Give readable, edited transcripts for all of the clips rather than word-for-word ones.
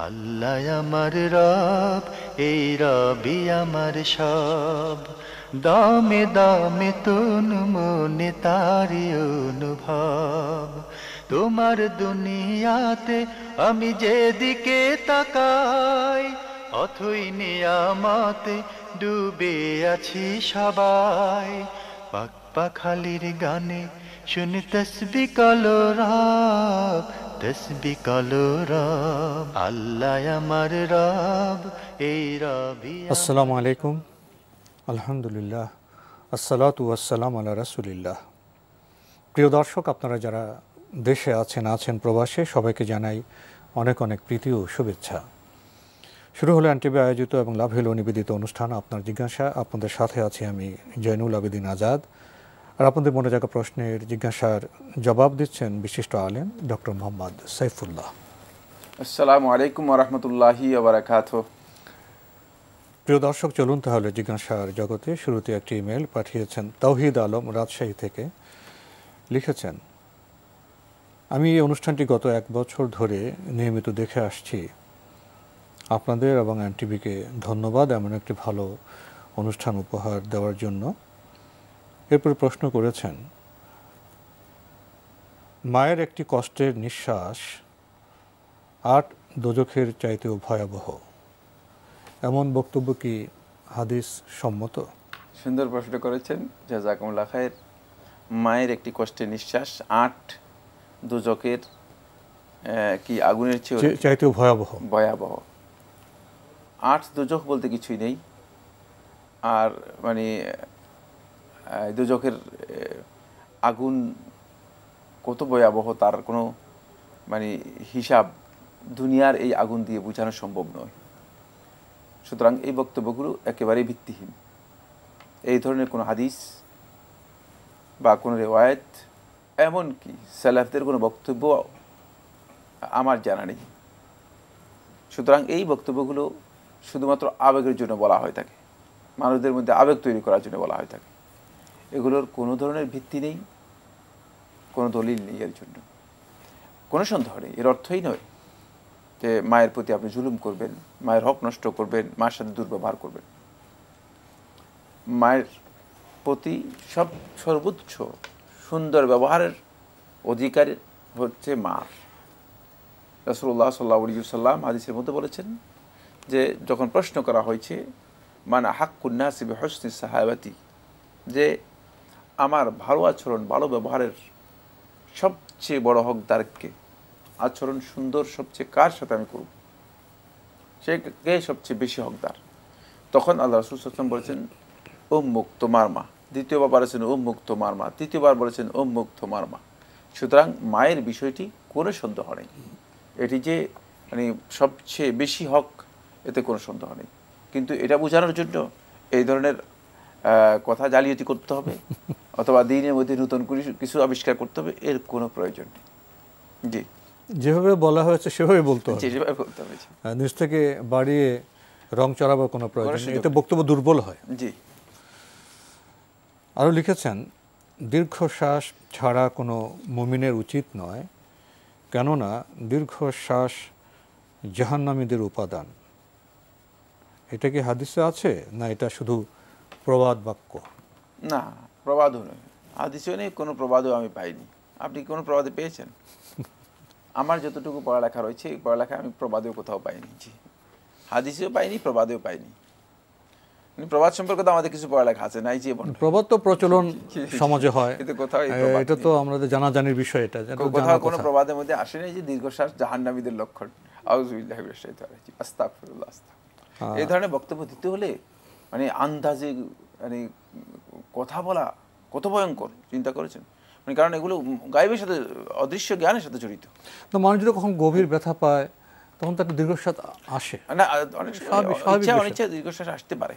আল্লাহ আমার রব, এই রবি আমার সব। দামে দামে তন মনে তারি অনুভব। তোমার দুনিয়াতে আমি যেদিকে তাকাই, অথই নিয়ামতে ডুবে আছি সবাই। পাক পাখালির গানে শুনি তসবি কলো রব, তসবি কলো রব। আল্লাহ আমার রব, এই রবি। আসসালামু আলাইকুম, আলহামদুলিল্লাহ, আসসালাতু ওয়াসসালাম আলা রাসূলিল্লাহ। প্রিয় দর্শক, আপনারা যারা দেশে আছেন প্রবাসে, সবাইকে জানাই অনেক অনেক প্রীতি ও শুভেচ্ছা। শুরু হলো এনটিভি আয়োজিত এবং লাভেল নিবেদিত অনুষ্ঠান আপনার জিজ্ঞাসা। আপনাদের সাথে আছি আমি জয়নুল আবেদিন আজাদ। আর আপনাদের মনে জাগা প্রশ্নের জিজ্ঞাসার জবাব দিচ্ছেন বিশিষ্ট আলেম ডক্টর মোহাম্মদ সাইফুল্লাহ। আসসালামু আলাইকুম ওয়া রাহমাতুল্লাহি ওয়া বারাকাতুহু। প্রিয় দর্শক, চলুন তাহলে জিজ্ঞাসার জগতে। শুরুতে একটি ইমেল পাঠিয়েছেন তাওহিদ আলম রাজশাহী থেকে। লিখেছেন, আমি এই অনুষ্ঠানটি গত 1 বছর ধরে নিয়মিত দেখে আসছি। আপনাদের এবং এনটিভিকে ধন্যবাদ এমন একটি ভালো অনুষ্ঠান উপহার দেওয়ার জন্য। এরপর প্রশ্ন করেছেন, মায়ের একটি কষ্টের নিঃশ্বাস 8 দোজখের চাইতেও ভয়াবহ, এমন বক্তব্য কি হাদিস সম্মত? সুন্দর প্রশ্ন করেছেন, জাযাকুমুল্লাহ খায়ের। মায়ের একটি কষ্টের নিঃশ্বাস 8 দোজখের কি আগুনের চাইতেও ভয়াবহ। 8 দোজখ বলতে কিছুই নেই। আর মানে দোজখের আগুন কত ভয়াবহ তার কোনো মানে হিসাব দুনিয়ার এই আগুন দিয়ে বোঝানো সম্ভব নয়। সুতরাং এই বক্তব্যগুলো একেবারেই ভিত্তিহীন। এই ধরনের কোনো হাদিস বা কোনো রেওয়ায়েত, এমনকি সালাফদের কোনো বক্তব্য আমার জানা নেই। সুতরাং এই বক্তব্যগুলো শুধুমাত্র আবেগের জন্য বলা হয়ে থাকে, মানুষদের মধ্যে আবেগ তৈরি করার জন্য বলা হয়ে থাকে। এগুলোর কোনো ধরনের ভিত্তি নেই, কোনো দলিল নেই এর জন্য। কোনো সন্দেহ নেই, এর অর্থই নয় যে মায়ের প্রতি আপনি জুলুম করবেন, মায়ের হক নষ্ট করবেন, মায়ের সাথে দুর্ব্যবহার করবেন। মায়ের প্রতি সর্বোচ্চ সুন্দর ব্যবহারের অধিকার হচ্ছে মার। রাসূলুল্লাহ সাল্লাল্লাহু আলাইহি ওয়াসাল্লাম হাদিসের মধ্যে বলেছেন যে যখন প্রশ্ন করা হয়েছে মানা হাক্কুন নাসি বিহুসনি সাহাবাতি, যে আমার ভালো আচরণ ভালো ব্যবহারের সবচেয়ে বড় হকদারকে, আচরণ সুন্দর সবচেয়ে কার সাথে আমি করব, সে কে সবচেয়ে বেশি হকদার? তখন আল্লাহ রাসূল সাল্লাল্লাহু আলাইহি ওয়াসাল্লাম বলেছেন উম্মুক, তোমার মা। দ্বিতীয়বার বলেছেন উম্মুক, তোমার মা। তৃতীয়বার বলেছেন উম্মুক, তোমার মা। সুতরাং মায়ের বিষয়টি কোনো সন্দেহ নেই, এটি যে মানে সবচেয়ে বেশি হক, এতে কোনো সন্দেহ নেই। কিন্তু এটা বোঝানোর জন্য এই ধরনের কথা জালিয়াতি করতে হবে অথবা দ্বীনের মধ্যে নতুন কিছু আবিষ্কার করতে হবে, এর কোনো প্রয়োজন নেই। জি, যেভাবে বলা হয়েছে সেভাবে বলতে হবে, যেভাবে বলতে হবে। নিজ থেকে বাড়িয়ে রং চড়াবার কোনো প্রয়োজন নেই, এতে বক্তব্য দুর্বল হয়। জি। আরও লিখেছেন, দীর্ঘশ্বাস ছাড়া কোনো মুমিনের উচিত নয়, কেননা দীর্ঘশ্বাস জাহান্নামীদের উপাদান। এটা কি হাদিসে আছে, না এটা শুধু প্রবাদ বাক্য? না, প্রবাদও নয়, হাদিসেও নেই, কোনো প্রবাদও আমি পাইনি। আপনি কোনো প্রবাদে পেয়েছেন? আমার যতটুকু পড়ালেখা রয়েছে এই পড়ালেখা আমি প্রবাদেও কোথাও পাইনি। জি, হাদিসেও পাইনি, প্রবাদেও পাইনি। প্রবাদ সম্পর্কে তো আমাদের কিছু পড়ালেখা আছে, নাই যে প্রবাদ তো প্রচলন সমাজে হয়, কিন্তু কোথাও এটা তো আমাদের জানাজানির বিষয়। এটা কোথাও কোনো প্রবাদের মধ্যে আসে নাই যে দীর্ঘশ্বাস জাহান্নামীদের লক্ষণ। আউযুবিল্লাহি মিনাশ শাইতানির রাজিম, আস্তাগফিরুল্লাহ। এই ধরনের বক্তব্য দিতে হলে মানে আন্দাজে মানে কথা বলা কত ভয়ঙ্কর, চিন্তা করেছেন? মানে কারণ এগুলো গায়েবের সাথে, অদৃশ্য জ্ঞানের সাথে জড়িত। তো মানুষ যদি কখন গভীর ব্যথা পায় তখন তার দীর্ঘশ্বাস আসে না, অনেক অনিচ্ছা দীর্ঘশ্বাস আসতে পারে।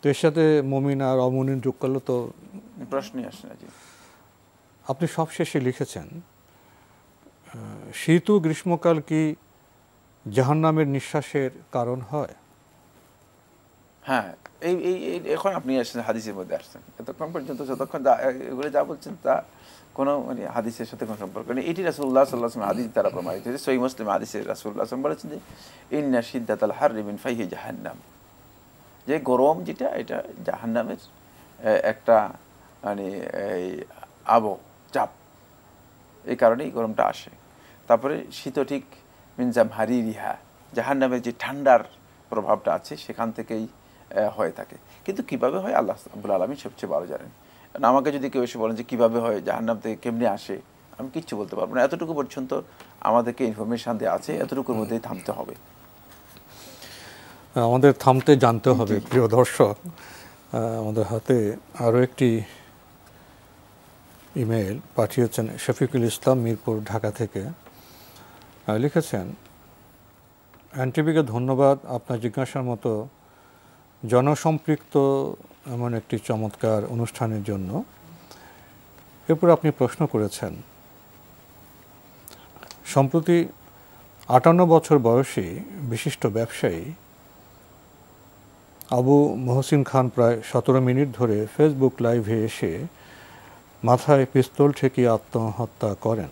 তো এর সাথে মুমিন আর অমুমিন যোগ করলে তো প্রশ্নই আসে না। জি। আপনি সবশেষে লিখেছেন, শীত ও গ্রীষ্মকাল কি জাহান্নামের নিঃশ্বাসের কারণ হয়? হ্যাঁ, এই এখন আপনি আসছেন হাদিসের মধ্যে আসছেন। এতক্ষণ পর্যন্ত যতক্ষণ এগুলো যা বলছেন তা কোনো মানে হাদিসের সাথে কোনো সম্পর্ক নেই। এটি রাসূলুল্লাহ সাল্লাল্লাহু আলাইহি ওয়াসাল্লাম হাদিস দ্বারা প্রমাণিত হয়েছে। সহিহ মুসলিম হাদিসে রাসূলুল্লাহ সাল্লাল্লাহু আলাইহি ওয়াসাল্লাম বলেছেন যে ইন্না শিদ্দাতাল হাররি মিন ফাইহি জাহান্নাম, যে গরম যেটা এটা জাহান্নামের একটা মানে এই চাপ, এই কারণেই গরমটা আসে। তারপরে শীত ঠিক মিনজাম হারিরিহা, জাহান্নামের যে ঠান্ডার প্রভাবটা আছে সেখান থেকেই হয়ে থাকে। কিন্তু কিভাবে হয় আল্লাহ রাব্বুল আলামিন সবচেয়ে ভালো জানেন। আমাকে যদি কেউ এসে বলেন যে কীভাবে হয়, জাহান্নাম থেকে কেমনে আসে, আমি কিচ্ছু বলতে পারবো না। এতটুকু পর্যন্ত আমাদেরকে ইনফরমেশান দেওয়া আছে, এতটুকুর মধ্যেই থামতে হবে। আমাদের থামতে জানতে হবে। প্রিয় দর্শক, আমাদের হাতে আরও একটি ইমেল পাঠিয়েছেন শফিকুল ইসলাম, মিরপুর, ঢাকা থেকে। লিখেছেন, এনটিভিকে ধন্যবাদ আপনার জিজ্ঞাসার মতো জনসম্পৃক্ত এমন একটি চমৎকার অনুষ্ঠানের জন্য। এরপর আপনি প্রশ্ন করেছেন, সম্প্রতি 58 বছর বয়সী বিশিষ্ট ব্যবসায়ী আবু মহসিন খান প্রায় 17 মিনিট ধরে ফেসবুক লাইভে এসে মাথায় পিস্তল ঠেকিয়ে আত্মহত্যা করেন।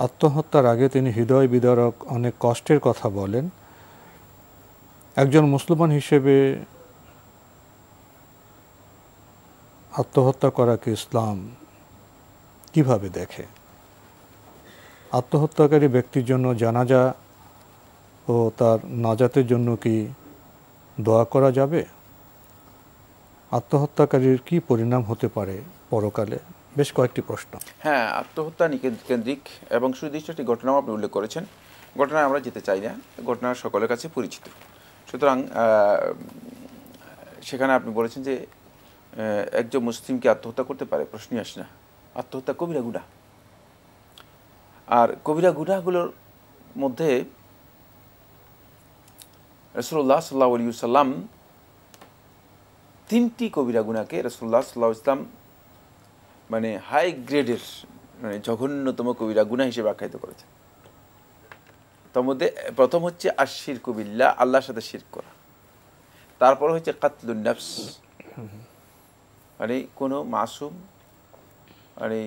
আত্মহত্যার আগে তিনি হৃদয় বিদারক অনেক কষ্টের কথা বলেন। একজন মুসলমান হিসেবে আত্মহত্যা করাকে ইসলাম কিভাবে দেখে? আত্মহত্যাকারী ব্যক্তির জন্য জানাজা ও তার নাজাতের জন্য কি দোয়া করা যাবে? আত্মহত্যাকারীর কি পরিণাম হতে পারে পরকালে? বেশ কয়েকটি প্রশ্ন। হ্যাঁ, আত্মহত্যা কেন্দ্রিক এবং সুনির্দিষ্ট একটি ঘটনাও আপনি উল্লেখ করেছেন। ঘটনায় আমরা যেতে চাই না, ঘটনা সকলের কাছে পরিচিত। সুতরাং সেখানে আপনি বলেছেন যে একজন মুসলিমকে আত্মহত্যা করতে পারে, প্রশ্নই আসে না। আত্মহত্যা কবিরা গুনাহ, আর কবিরা গুনাহগুলোর মধ্যে রাসূলুল্লাহ সাল্লাল্লাহু আলাইহি ওয়াসাল্লাম 3টি কবিরা গুনাহকে রাসূলুল্লাহ সাল্লাল্লাহু আলাইহি ওয়াসাল্লাম মানে হাই গ্রেডের মানে জঘন্যতম কবিরা গুনাহ হিসেবে আখ্যায়িত করেছেন। তার মধ্যে প্রথম হচ্ছে আশিরকু বিল্লাহ, আল্লাহর সাথে শিরক করা। তারপর হচ্ছে কাতলুন নফস, মানে কোনো মাসুম মানে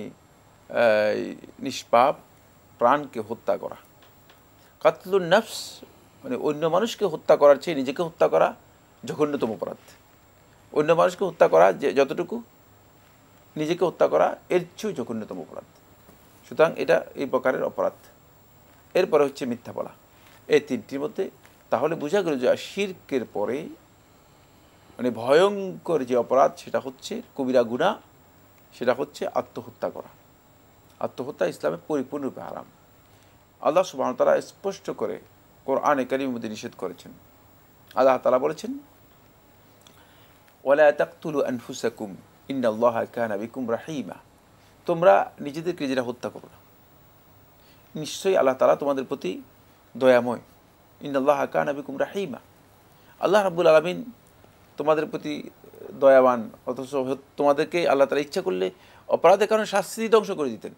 নিষ্পাপ প্রাণকে হত্যা করা। কাতলুন নফস মানে অন্য মানুষকে হত্যা করার চেয়ে নিজেকে হত্যা করা জঘন্যতম অপরাধ। অন্য মানুষকে হত্যা করা যে যতটুকু, নিজেকে হত্যা করা এর চেয়েও জঘন্যতম অপরাধ। সুতরাং এটা এই প্রকারের অপরাধ। এরপরে হচ্ছে মিথ্যা বলা। এই 3টির মধ্যে তাহলে বোঝা গেল যে শিরকের পরে মানে ভয়ঙ্কর যে অপরাধ সেটা হচ্ছে কবিরা গুনাহ, সেটা হচ্ছে আত্মহত্যা করা। আত্মহত্যা ইসলামে পরিপূর্ণরূপে হারাম। আল্লাহ সুবহানাহু ওয়া তাআলা স্পষ্ট করে কোরআনে কারীমের মধ্যে নিষেধ করেছেন। আল্লাহ তাআলা বলেছেন, ওয়ালা তাকতুলু আনফুসাকুম ইন্নাল্লাহা কানা বিকুম রাহিমা, তোমরা নিজেদেরকে নিজেরা হত্যা করো না, নিশ্চয়ই আল্লাহ তাআলা তোমাদের প্রতি দয়াময়। ইন্নাল্লাহা কানা বিকুম রাহিমা, আল্লাহ রাব্বুল আলামিন তোমাদের প্রতি দয়াবান, অথচ তোমাদেরকে আল্লাহ তাআলা ইচ্ছা করলে অপরাধের কারণে শাস্তি ধ্বংস করে দিতেন,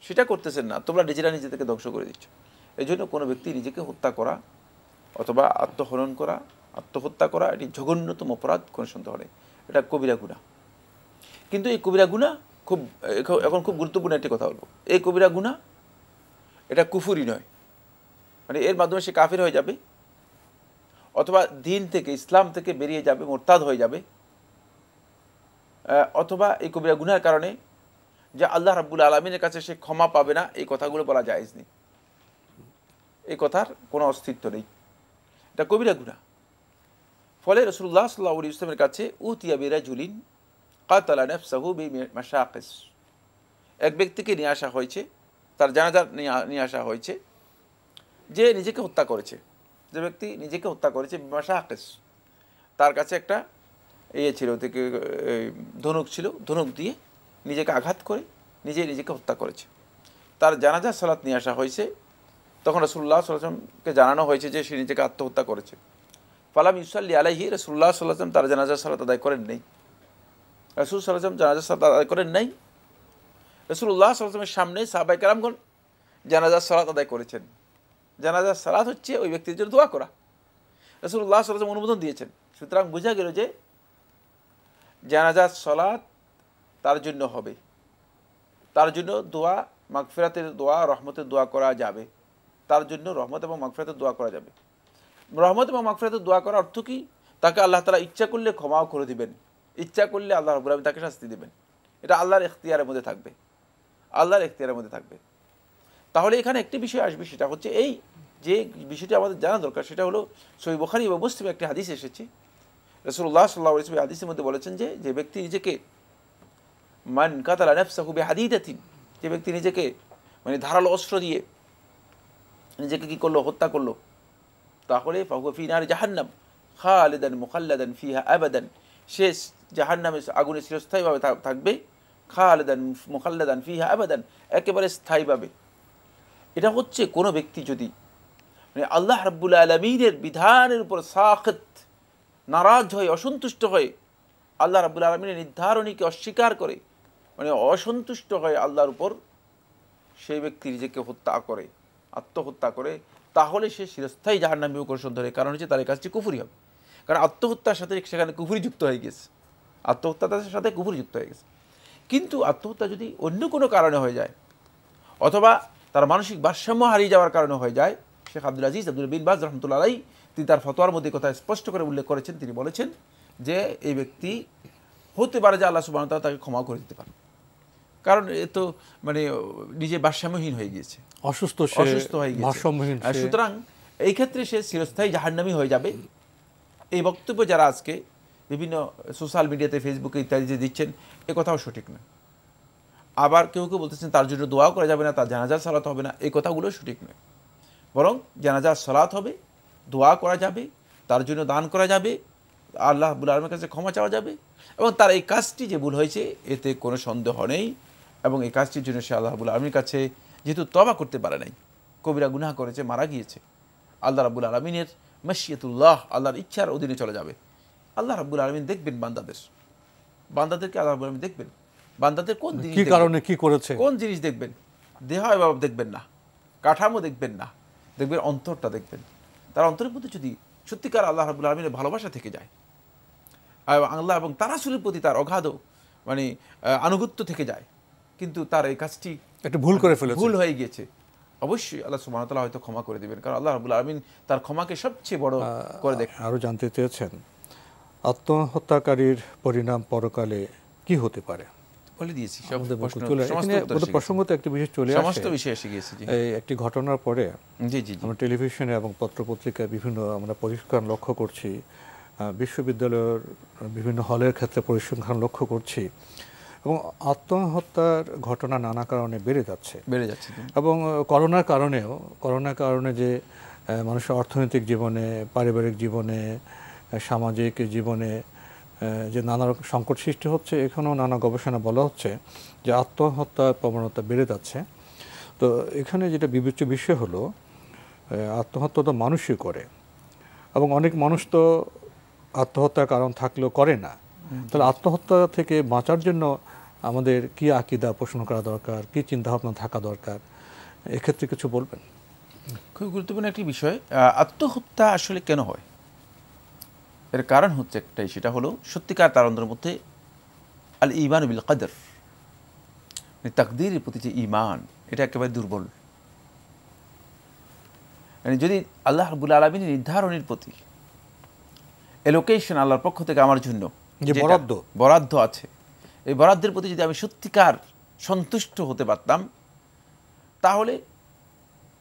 সেটা করতেছেন না, তোমরা নিজেরা নিজেদেরকে ধ্বংস করে দিচ্ছ। এই জন্য কোনো ব্যক্তি নিজেকে হত্যা করা অথবা আত্মহনন করা, আত্মহত্যা করা এটি জঘন্যতম অপরাধ, কোনো সন্দেহ নেই, এটা কবিরা গুনাহ। কিন্তু এই কবিরা গুনাহ এখন খুব গুরুত্বপূর্ণ একটি কথা বলবো। এই কবিরা গুনাহ এটা কুফরি নয়, মানে এর মাধ্যমে সে কাফির হয়ে যাবে অথবা দিন থেকে, ইসলাম থেকে বেরিয়ে যাবে, মোরতাদ হয়ে যাবে, অথবা এই কবিরা গুনাহের কারণে যে আল্লাহ রাব্বুল আলামিনের কাছে সে ক্ষমা পাবে না, এই কথাগুলো বলা জায়েজ নেই, এই কথার কোনো অস্তিত্ব নেই, এটা কবিরা গুনাহ। ফলে রাসূলুল্লাহ সাল্লাল্লাহু আলাইহি ওয়াসাল্লামের কাছে উতিয়া বিরাজুলিন কাতালা নাফসাহু বিমাশাকিস, এক ব্যক্তিকে নিয়ে আসা হয়েছে, তার জানাজা নিয়ে আসা হয়েছে, যে নিজেকে হত্যা করেছে, যে ব্যক্তি নিজেকে হত্যা করেছে বিমাশাকিস, তার কাছে একটা ছিল থেকে ধনুক ছিল, ধনুক দিয়ে নিজেকে আঘাত করে নিজেকে হত্যা করেছে। তার জানাজা সালাত নিয়ে আসা হয়েছে, তখন রাসূলুল্লাহ সাল্লাল্লাহু আলাইহি ওয়াসাল্লামকে জানানো হয়েছে যে সে নিজেকে আত্মহত্যা করেছে। ফালাম ইউসাল্লি আলাইহি, রাসূলুল্লাহ সাল্লাল্লাহু আলাইহি ওয়াসাল্লাম তার জানাজা সালাত আদায় করেন নাই। রাসূল সাল্লাল্লাহু আলাইহি ওয়াসাল্লাম জানাজা সালাত আদায় করেন নাই। রাসূলুল্লাহ সাল্লাল্লাহু আলাইহি ওয়াসাল্লামের সামনে সাহাবায়ে কেরামগণ জানাজার সালাত আদায় করেছেন। জানাজার সালাত হচ্ছে ওই ব্যক্তির জন্য দোয়া করা, রাসূলুল্লাহ সাল্লাল্লাহু আলাইহি ওয়াসাল্লাম অনুমোদন দিয়েছেন। সুতরাং বোঝা গেল যে জানাজার সালাত তার জন্য হবে, তার জন্য দোয়া, মাগফিরাতের দোয়া, রহমতের দোয়া করা যাবে। তার জন্য রহমত এবং মাগফিরাতের দোয়া করা যাবে। রহমত এবং মাগফিরাতের দোয়া করার অর্থ কি? তাকে আল্লাহ তাআলা ইচ্ছা করলে ক্ষমাও করে দিবেন, ইচ্ছা করলে আল্লাহ রাব্বুল আলামিন তাকে শাস্তি দিবেন। এটা আল্লাহর ইখতিয়ারের মধ্যে থাকবে, আল্লাহর ইখতিয়ারের মধ্যে থাকবে। তাহলে এখানে একটি বিষয় আসবে, সেটা হচ্ছে এই যে বিষয়টি আমাদের জানা দরকার, সেটা হলো সহিহ বুখারী এবং মুসলিমে একটি হাদিস এসেছে। রাসূলুল্লাহ সাল্লাল্লাহু আলাইহি ওয়াসাল্লাম হাদিসের মধ্যে বলেছেন যে ব্যক্তি নিজেকে মান কাতালা নাফসাহু বিহাদিদাতিন, যে ব্যক্তি নিজেকে মানে ধারালো অস্ত্র দিয়ে নিজেকে কি করলো, হত্যা করলো, তাহলে ফাহুয়া ফি নারি জাহান্নাম খালিদান মুখাল্লাদান ফিহা আবাদান, সে জাহান্নামে আগুনে চিরস্থায়ীভাবে থাকবে, খালিদান মুখাল্লাদান ফিহা আবাদান, একেবারে স্থায়ীভাবে। এটা হচ্ছে কোনো ব্যক্তি যদি মানে আল্লাহ রাব্বুল আলামিনের বিধানের উপর সাখিত, নারাজ হয়ে, অসন্তুষ্ট হয়ে, আল্লাহ রাব্বুল আলামিনের নির্ধারণীকে অস্বীকার করে, মানে অসন্তুষ্ট হয়ে আল্লাহর উপর সেই ব্যক্তি নিজেকে হত্যা করে, আত্মহত্যা করে, তাহলে সে চিরস্থায়ী জাহান্নামী কৌশল ধরে। কারণ হচ্ছে তার এই কাজটি কুফরি হবে, কারণ আত্মহত্যার সাথে সেখানে কুফরি যুক্ত হয়ে গেছে, আত্মহত্যার সাথে কুফরি যুক্ত হয়ে গেছে। কিন্তু আত্মহত্যা যদি অন্য কোনো কারণে হয়ে যায়, অথবা তার মানসিক ভারসাম্য হারিয়ে যাওয়ার কারণে হয়ে যায়, শেখ আব্দুল আজিজ আব্দুল বিন বাজ রহমতুল্লাহ আলাইহি তিনি তার ফতোয়ার মধ্যে কথা স্পষ্ট করে উল্লেখ করেছেন। তিনি বলেছেন যে এই ব্যক্তি হতে পারে যে আল্লাহ সুবহানাহু ওয়া তাআলা তাকে ক্ষমা করে দিতে পারেন, কারণ এ তো মানে নিজে ভারসাম্যহীন হয়ে গিয়েছে, অসুস্থ হয়ে গিয়েছে। সুতরাং এই ক্ষেত্রে সে চিরস্থায়ী জাহান্নামী হয়ে যাবে। এই বক্তব্য যারা আজকে বিভিন্ন সোশ্যাল মিডিয়াতে, ফেসবুকে ইত্যাদি দিচ্ছেন, এ কথাও সঠিক নয়। আবার কেউ কেউ বলতেছেন তার জন্য দোয়াও করা যাবে না, তার জানাজার সালাত হবে না, এই কথাগুলো সঠিক নয়। বরং জানাজার সালাত হবে, দোয়া করা যাবে, তার জন্য দান করা যাবে, আল্লাহ রাব্বুল আলামিনের কাছে ক্ষমা চাওয়া যাবে, এবং তার এই কাজটি যে ভুল হয়েছে এতে কোনো সন্দেহ নেই। এবং এই কাজটির জন্য সে আল্লাহ রাব্বুল আলামিনের কাছে যেহেতু তওবা করতে পারে নাই, কবিরা গুনাহ করেছে, মারা গিয়েছে, আল্লাহ রাব্বুল আলামিনের মাশিয়াতুল্লাহ, আল্লাহর ইচ্ছার অধীনে চলে যাবে। আল্লাহ রাব্বুল আলামিন দেখবেন বান্দাদেরকে আল্লাহ রাব্বুল আলামিন দেখবেন, বান্দাদের কোন জিনিস, কি কারণে কি করেছে, কোন জিনিস দেখবেন। দেহ এভাবে দেখবেন না, কাঠামো দেখবেন না, দেখবেন অন্তরটা দেখবেন। তার অন্তরের প্রতি যদি সত্যিকার আল্লাহ রাব্বুল আলামিনের ভালোবাসা থেকে যায়, আল্লাহ এবং তার রাসূলের প্রতি তার অগাধ মানে আনুগত্য থেকে যায়, কিন্তু তার এই কাজটি একটা ভুল করে ফেলেছে, ভুল হয়ে গিয়েছে, অবশ্যই আল্লাহ সুবহানাহু ওয়া তাআলা হয়তো ক্ষমা করে দিবেন, কারণ আল্লাহ রাব্বুল আলামিন তার ক্ষমাকে সবচেয়ে বড় করে দেখেন। আরও জানতে চেয়েছেন আত্মহত্যাকারীর পরিণাম পরকালে কি হতে পারে? বলে দিয়েছি প্রসঙ্গত একটি বিষয় চলে আসে, সমস্ত বিষয় এসে গিয়েছে। এই একটি ঘটনার পরে জি আমরা টেলিভিশনে এবং পত্রপত্রিকায় বিভিন্ন আমরা পরিসংখ্যান লক্ষ্য করছি, বিশ্ববিদ্যালয়ের বিভিন্ন হলের ক্ষেত্রে পরিসংখ্যান লক্ষ্য করছি, এবং আত্মহত্যার ঘটনা নানা কারণে বেড়ে যাচ্ছে। এবং করোনার কারণে যে মানুষের অর্থনৈতিক জীবনে, পারিবারিক জীবনে, সামাজিক জীবনে যে নানা রকম সংকট সৃষ্টি হচ্ছে, এখানেও নানা গবেষণা বলা হচ্ছে যে আত্মহত্যার প্রবণতা বেড়ে যাচ্ছে। তো এখানে যেটা বিবেচ্য বিষয় হলো, আত্মহত্যা তো মানুষই করে, এবং অনেক মানুষ তো আত্মহত্যার কারণ থাকলেও করে না। তাহলে আত্মহত্যা থেকে বাঁচার জন্য আমাদের কি আকীদা পোষণ করা দরকার, কি চিন্তাভাবনা থাকা দরকার, এক্ষেত্রে কিছু বলবেন? খুব গুরুত্বপূর্ণ একটি বিষয়। আত্মহত্যা আসলে কেন হয়, এর কারণ হচ্ছে একটাই, সেটা হলো সত্যিকার তার অন্তরের মধ্যে আল ঈমান বিল কদর, মানে তাকদীরের প্রতি যে ঈমান, এটা একেবারে দুর্বল। মানে যদি আল্লাহ রাব্বুল আলামিনের নির্ধারণের প্রতি, এলোকেশন আল্লাহর পক্ষ থেকে আমার জন্য যে বরাদ্দ আছে, এই বরাদ্দের প্রতি যদি আমি সত্যিকার সন্তুষ্ট হতে পারতাম, তাহলে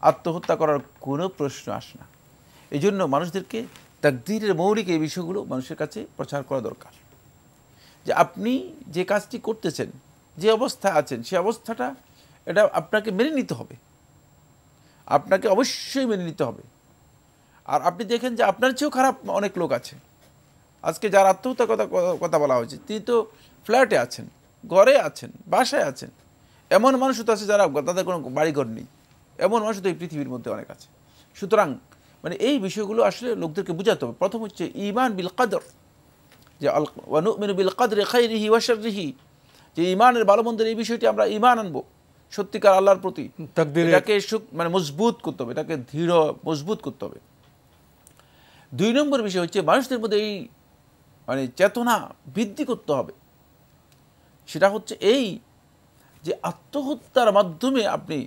আত্মহত্যা করার কোনো প্রশ্ন আসে না। এই জন্য মানুষদেরকে তাকদীরের মৌলিক এই বিষয়গুলো মানুষের কাছে প্রচার করা দরকার, যে আপনি যে কাজটি করতেছেন, যে অবস্থায় আছেন, সে অবস্থাটা এটা আপনাকে মেনে নিতে হবে, আপনাকে অবশ্যই মেনে নিতে হবে। আর আপনি দেখেন যে আপনার চেয়েও খারাপ অনেক লোক আছে। আজকে যার আত্মহত্যার কথা বলা হয়েছে, তিনি তো ফ্ল্যাটে আছেন, ঘরে আছেন, বাসায় আছেন। এমন মানুষও তো আছে যারা তাদের কোনো বাড়িঘর নেই, এমন মানুষ তো এই পৃথিবীর মধ্যে অনেক আছে। সুতরাং মানে এই বিষয়গুলো আসলে লোকদেরকে বোঝাতে হবে। প্রথম হচ্ছে ঈমান বিল কদর, যে ওয়া নুমিনু বিল কদরি খাইরিহি ওয়া শাররিহি, যে ঈমানের ভালো মন্দের এই বিষয়টি আমরা ঈমান আনবো সত্যিকার আল্লাহর প্রতি, এটাকে মানে মজবুত করতে হবে, এটাকে দৃঢ় মজবুত করতে হবে। 2 নম্বর বিষয় হচ্ছে মানুষদের মধ্যে এই মানে চেতনা বৃদ্ধি করতে হবে। সেটা হচ্ছে এই যে আত্মহত্যার মাধ্যমে আপনি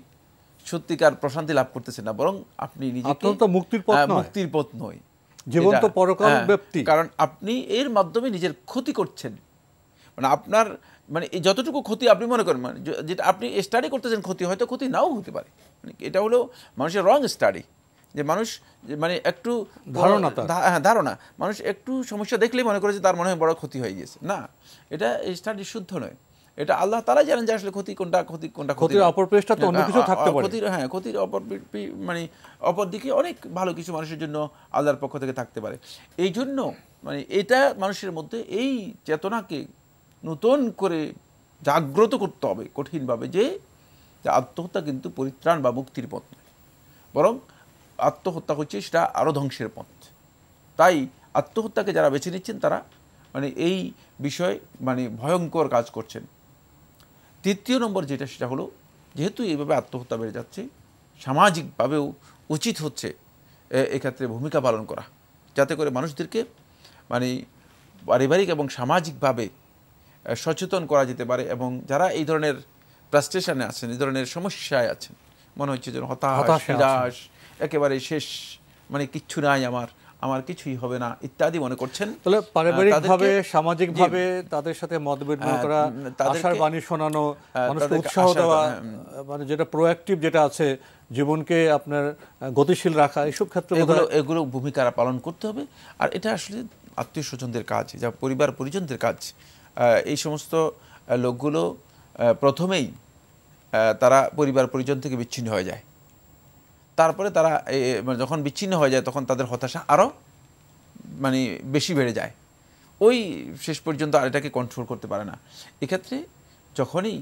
সত্যিকার প্রশান্তি লাভ করতেছেন না, বরং আপনি নিজেকে আত্মহত্যা মুক্তির পথ নয়, মুক্তির পথ নয়, জীবন্ত এটা- পরকাল হ্যাঁ, ব্যক্তি। কারণ আপনি এর মাধ্যমে নিজের ক্ষতি করছেন। মানে আপনার মানে এই যতটুকু ক্ষতি আপনি মনে করেন, মানে যেটা আপনি স্টাডি করতেছেন ক্ষতি, হয়তো ক্ষতি নাও হতে পারে। মানে এটা হলো মানুষের রং স্টাডি, যে মানুষ মানে একটু ধারণা তার। হ্যাঁ ধারণা, মানুষ একটু সমস্যা দেখলেই মনে করে যে তার মনে হয় বড় ক্ষতি হয়ে গেছে। না, এটা স্টাডি শুদ্ধ নয়। এটা আল্লাহ তাআলাই জানেন যে আসলে ক্ষতি কোনটা, ক্ষতি কোনটা, ক্ষতির অপর পৃষ্ঠা তো অন্য কিছু থাকতে পারে। ক্ষতির, হ্যাঁ, ক্ষতির মানে অপর দিকে অনেক ভালো কিছু মানুষের জন্য আল্লাহর পক্ষ থেকে থাকতে পারে। এই জন্য মানে এটা মানুষের মধ্যে এই চেতনাকে নতুন করে জাগ্রত করতে হবে কঠিনভাবে, যে আত্মহত্যা কিন্তু পরিত্রাণ বা মুক্তির পথ নয়, বরং আত্মহত্যা হচ্ছে সেটা আরও ধ্বংসের পথ। তাই আত্মহত্যাকে যারা বেছে নিচ্ছেন তারা মানে এই বিষয় মানে ভয়ঙ্কর কাজ করছেন। তৃতীয় নম্বর যেটা, সেটা হলো যেহেতু এইভাবে আত্মহত্যা বেড়ে যাচ্ছে, সামাজিকভাবেও উচিত হচ্ছে এক্ষেত্রে ভূমিকা পালন করা, যাতে করে মানুষদেরকে মানে পারিবারিক এবং সামাজিকভাবে সচেতন করা যেতে পারে। এবং যারা এই ধরনের ফ্রাস্ট্রেশনে আছেন, এই ধরনের সমস্যায় আছেন, মনে হচ্ছে যেন হতাশ, নিরাশ, একেবারে শেষ, মানে কিচ্ছু নাই, আমার কিছুই হবে না ইত্যাদি মনে করছেন, তাহলে পারিবারিকভাবে, সামাজিকভাবে তাদের সাথে মত বিনিময় করা, আশার বাণী শোনানো, মানুষকে উৎসাহ দেওয়া, মানে যেটা প্রোঅ্যাক্টিভ যেটা আছে, জীবনকে আপনার গতিশীল রাখা, এইসব ক্ষেত্রে এগুলো ভূমিকা পালন করতে হবে। আর এটা আসলে আত্মীয় স্বজনদের কাজ, যা পরিবার পরিজনদের কাজ। এই সমস্ত লোকগুলো প্রথমেই তারা পরিবার পরিজন থেকে বিচ্ছিন্ন হয়ে যায়, তারপরে তারা যখন বিচ্ছিন্ন হয়ে যায় তখন তাদের হতাশা আরও মানে বেশি বেড়ে যায়, ওই শেষ পর্যন্ত আর এটাকে কন্ট্রোল করতে পারে না। এক্ষেত্রে যখনই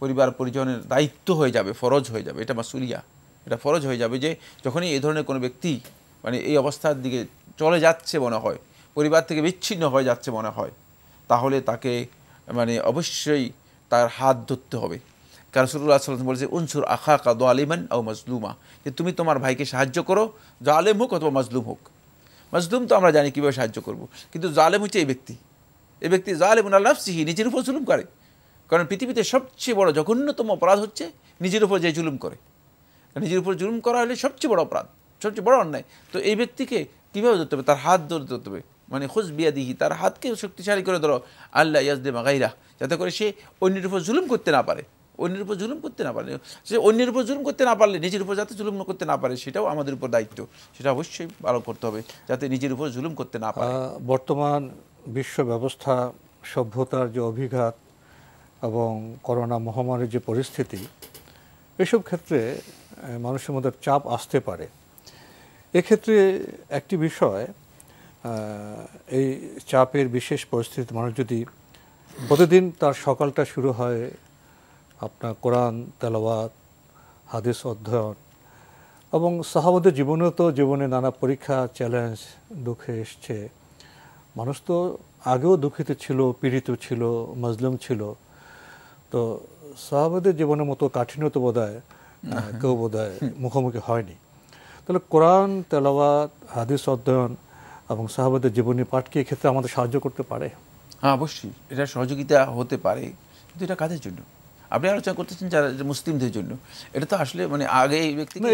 পরিবার পরিজনের দায়িত্ব হয়ে যাবে, ফরজ হয়ে যাবে, এটা মাসুলিয়া, এটা ফরজ হয়ে যাবে, যে যখনই এই ধরনের কোনো ব্যক্তি মানে এই অবস্থার দিকে চলে যাচ্ছে মনে হয়, পরিবার থেকে বিচ্ছিন্ন হয়ে যাচ্ছে মনে হয়, তাহলে তাকে মানে অবশ্যই তার হাত ধরতে হবে। কারণ রাসূলুল্লাহ সাল্লাল্লাহু আলাইহি ওয়াসাল্লাম বলেছে, উনসুর আখাকা যালিমান আও মাজলুমা, যে তুমি তোমার ভাইকে সাহায্য করো, জালেম হোক অথবা মাজলুম হোক। মাজলুম তো আমরা জানি কীভাবে সাহায্য করব, কিন্তু জালেম হচ্ছে এই ব্যক্তি জালেমুন আলা নাফসিহি, নিজের উপর জুলুম করে। কারণ পৃথিবীতে সবচেয়ে বড় জঘন্যতম অপরাধ হচ্ছে নিজের উপর যে জুলুম করে। নিজের উপর জুলুম করা হলে সবচেয়ে বড় অপরাধ, সবচেয়ে বড় অন্যায়। তো এই ব্যক্তিকে কীভাবে ধরতে হবে? তার হাত ধরতে হবে, মানে খুজ বিয়াদিহি, তার হাতকে শক্তিশালী করে ধরো, আল্লাহ ইয়াজলিমা গায়রা, যাতে করে সে অন্যের উপর জুলুম করতে না পারে, অন্যের উপর জুলুম করতে না পারে। সে অন্যের উপর জুলুম করতে না পারলে নিজের উপর যাতে জুলুম করতে না পারে, সেটাও আমাদের উপর দায়িত্ব, সেটা অবশ্যই পালন করতে হবে, যাতে নিজের উপর জুলুম করতে না পারে। বর্তমান বিশ্ব ব্যবস্থা, সভ্যতার যে অভিঘাত এবং করোনা মহামারীর যে পরিস্থিতি, এসব ক্ষেত্রে মানুষের মধ্যে চাপ আসতে পারে। এক্ষেত্রে একটি বিষয়, এই চাপের বিশেষ পরিস্থিতি মানুষ যদি প্রতিদিন তার সকালটা শুরু হয় আপনার কোরআন তেলাওয়াত, হাদিস অধ্যয়ন, এবং সাহাবাদের জীবনেও তো জীবনে নানা পরীক্ষা, চ্যালেঞ্জ, দুঃখে এসছে। মানুষ তো আগেও দুঃখিত ছিল, পীড়িত ছিল, মাজলুম ছিল। তো সাহাবাদের জীবনের মতো কাঠিন্য তো বোধহয় কেউ বোধহয় মুখোমুখি হয়নি। তাহলে কোরআন তেলাওয়াত, হাদিস অধ্যয়ন এবং সাহাবাদের জীবনী পাঠ কি এক্ষেত্রে আমাদের সাহায্য করতে পারে? হ্যাঁ, অবশ্যই এটা সহযোগিতা হতে পারে, কিন্তু এটা কাদের জন্য? আপনি আলোচনা করতেছেন যারা মুসলিমদের জন্য। এটা তো আসলে মানে আগে এই ব্যক্তিকে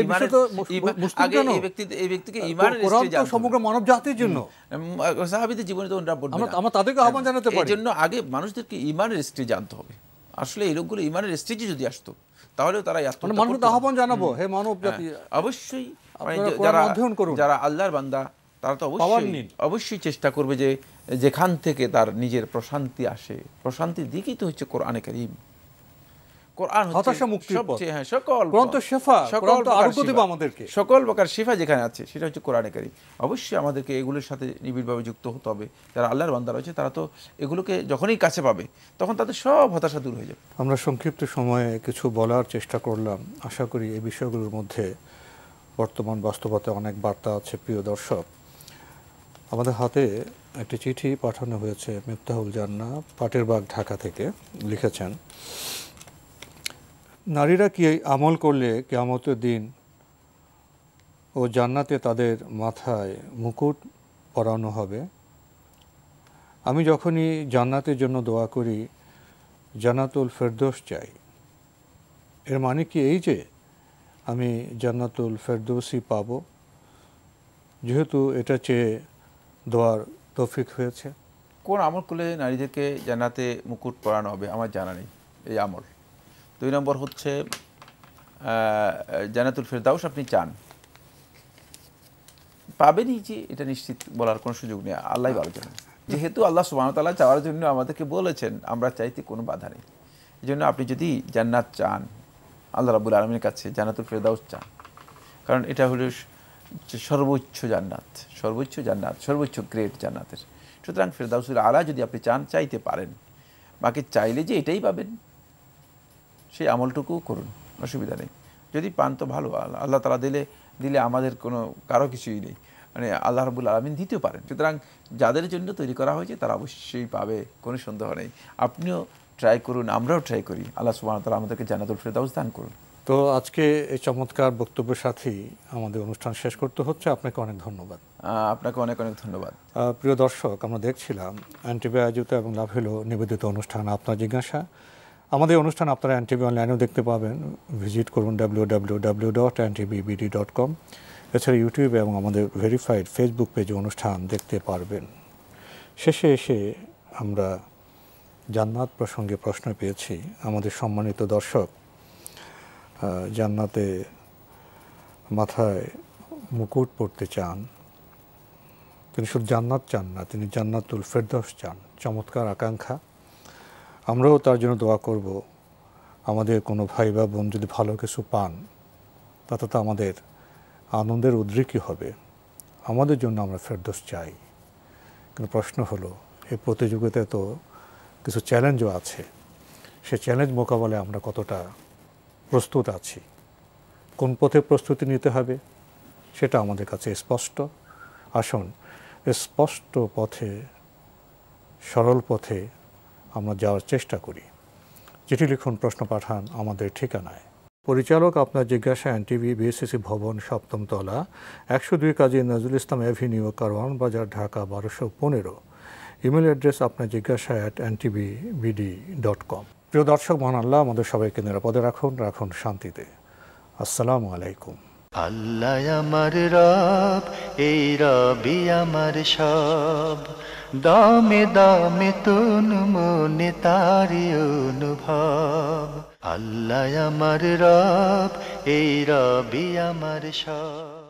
ঈমানের সমগ্র মানব জাতির জন্য, সাহাবীদের জীবনে তো ওরা বলবে না, আমরা তাদেরকে আহ্বান জানাতে পারি। এই জন্য আগে মানুষদেরকে ঈমানের স্টেজ জানতে হবে। আসলে এই লোকগুলো ঈমানের স্টেজে যদি আসতো, তাহলেও তারা মানুষকে আহ্বান জানাবো, হে মানব জাতি, অবশ্যই যারা আল্লাহর বান্দা তারা তো অবশ্যই চেষ্টা করবে যে যেখান থেকে তার নিজের প্রশান্তি আসে, প্রশান্তির দিকেই তো হচ্ছে কোরআনে কারীম। কোরআন হচ্ছে সবচেয়ে, সকল প্রকার শিফা যেখানে আছে সেটা হচ্ছে কোরআনে কারীম। অবশ্যই আমাদেরকে এগুলোর সাথে নিবিড়ভাবে যুক্ত হতে হবে। যারা আল্লাহর বান্দা রয়েছে তারা তো এগুলোকে যখনই কাছে পাবে তখন তাদের সব হতাশা দূর হয়ে যাবে। আমরা সংক্ষিপ্ত সময়ে কিছু বলার চেষ্টা করলাম। আশা করি এই বিষয়গুলোর মধ্যে বর্তমান বাস্তবতায় অনেক বার্তা আছে। প্রিয় দর্শক, আমাদের হাতে একটি চিঠি পাঠানো হয়েছে মিফতাহুল জান্নাহ, পাটেরবাগ, ঢাকা থেকে। লিখেছেন, নারীরা কি আমল করলে কিয়ামতের দিন ও জান্নাতে তাদের মাথায় মুকুট পরানো হবে? আমি যখনই জান্নাতের জন্য দোয়া করি, জান্নাতুল ফেরদৌস চাই। এর মানে কি এই যে আমি জান্নাতুল ফেরদৌসি পাব, যেহেতু এটা চেয়ে দোয়ার তৌফিক হয়েছে? কোন আমল করলে নারীদেরকে জান্নাতে মুকুট পরানো হবে আমার জানা নেই এই আমল। 2 নম্বর হচ্ছে জান্নাতুল ফেরদাউস আপনি চান, পাবেনই যে এটা নিশ্চিত বলার কোনো সুযোগ নেই, আল্লাহ ভালো জানেন। যেহেতু আল্লাহ সুবহানাহু ওয়া তাআলা চাওয়ার জন্য আমাদেরকে বলেছেন, আমরা চাইতে কোনো বাধা নেই। এই জন্য আপনি যদি জান্নাত চান, আল্লাহ রাব্বুল আলামিনের কাছে জান্নাতুল ফেরদাউস চান, কারণ এটা হলো সর্বোচ্চ জান্নাত, সর্বোচ্চ জান্নাত, সর্বোচ্চ গ্রেড জান্নাতের। সুতরাং ফেরদাউসুল আলা যদি আপনি চান, চাইতে পারেন, বাকি চাইলে যে এটাই পাবেন সেই আমলটুকু করুন, অসুবিধা নেই। যদি পান তো ভালো, আল্লাহ তাআলা দিলে আমাদের কোনো কারো কিছুই নেই, মানে আল্লাহ রাব্বুল আলামিন দিতেও পারেন। সুতরাং যাদের জন্য তৈরি করা হয়েছে তারা অবশ্যই পাবে, কোনো সন্দেহ নেই। আপনিও ট্রাই করুন, আমরাও ট্রাই করি, আল্লাহ সুবহানাহু ওয়া তাআলা আমাদেরকে জান্নাতুল ফেরদাউস দান করুন। তো আজকে এই চমৎকার বক্তব্যের সাথেই আমাদের অনুষ্ঠান শেষ করতে হচ্ছে। আপনাকে অনেক ধন্যবাদ। আপনাকে অনেক অনেক ধন্যবাদ। প্রিয় দর্শক, আমরা দেখছিলাম এনটিভি আয়োজিত এবং লাভ হলো নিবেদিত অনুষ্ঠান আপনার জিজ্ঞাসা। আমাদের অনুষ্ঠান আপনারা এনটিভি অনলাইনেও দেখতে পাবেন, ভিজিট করুন www.ntvbd.com। এছাড়া ইউটিউবে এবং আমাদের ভেরিফাইড ফেসবুক পেজে অনুষ্ঠান দেখতে পারবেন। শেষে এসে আমরা জান্নাত প্রসঙ্গে প্রশ্ন পেয়েছি। আমাদের সম্মানিত দর্শক জান্নাতে মাথায় মুকুট পড়তে চান, তিনি শুধু জান্নাত চান না, তিনি জান্নাতুল ফেরদৌস চান। চমৎকার আকাঙ্ক্ষা, আমরাও তার জন্য দোয়া করব। আমাদের কোনো ভাই বা বোন যদি ভালো কিছু পান, তাতে তো আমাদের আনন্দের উদ্রেকই হবে। আমাদের জন্য আমরা ফেরদৌস চাই। কিন্তু প্রশ্ন হলো, এই প্রতিযোগিতায় তো কিছু চ্যালেঞ্জও আছে। সে চ্যালেঞ্জ মোকাবেলায় আমরা কতটা প্রস্তুত আছি, কোন পথে প্রস্তুতি নিতে হবে সেটা আমাদের কাছে স্পষ্ট। আসুন স্পষ্ট পথে, সরল পথে আমরা যাওয়ার চেষ্টা করি। চিঠি লিখুন, প্রশ্ন পাঠান আমাদের ঠিকানায়। পরিচালক আপনার জিজ্ঞাসা, এনটিভি, বিএসসিসি ভবন, 7ম তলা, 102 কাজী নজরুল ইসলাম এভিনিউ, কারওয়ান বাজার, ঢাকা 1215। ইমেল অ্যাড্রেস আপনার জিজ্ঞাসা @ntvbd.com। প্রিয় দর্শক, মহান আল্লাহ আমাদের সবাইকে নিরাপদে রাখুন, রাখুন শান্তিতে। আসসালামু আলাইকুম। আল্লাহ আমার রব, এই রবি আমার সব, দামে দামে তুন মনে তারি অনুভব। আল্লাহ আমার রব, এই রবি আমার সব।